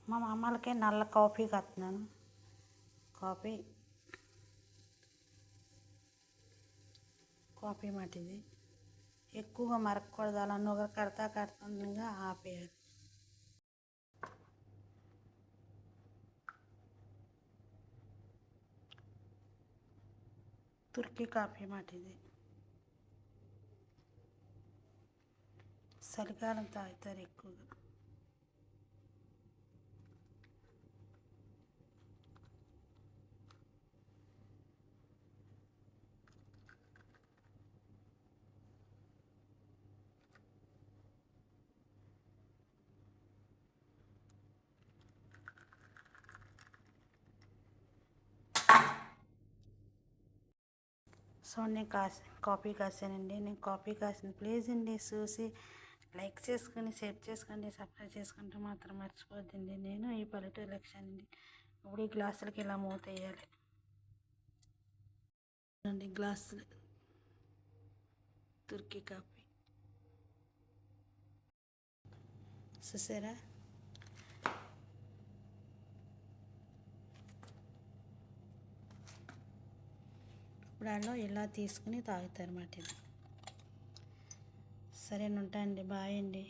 మా మామలకి నల్ల కాఫీ కడుతున్నాను. కాఫీ మటిది ఎక్కువగా మరగకూడదు, అలా నుగర కడతా ఆపేయాలి. తుర్కీ కాఫీ మటిది చలికాలం తాగుతారు ఎక్కువగా. సో నేను కాఫీ కాసానండి. నేను కాఫీ కాసిన ప్లీజ్ అండి చూసి లైక్ చేసుకుని, షేర్ చేసుకోండి, సబ్స్క్రైబ్ చేసుకుంటే మాత్రం మర్చిపోద్దండి. నేను ఈ పల్లెటూరు లక్ష్యాన్ని అండి. ఇప్పుడు ఈ గ్లాసులకి ఇలా మూత వేయాలి అండి. గ్లాసులు తుర్కీ కాఫీ చూసారా? ఇప్పుడు ఇలా తీసుకుని తాగుతారు అన్నమాట. ఇది సరేనంటా అండి. బాయ్ అండి.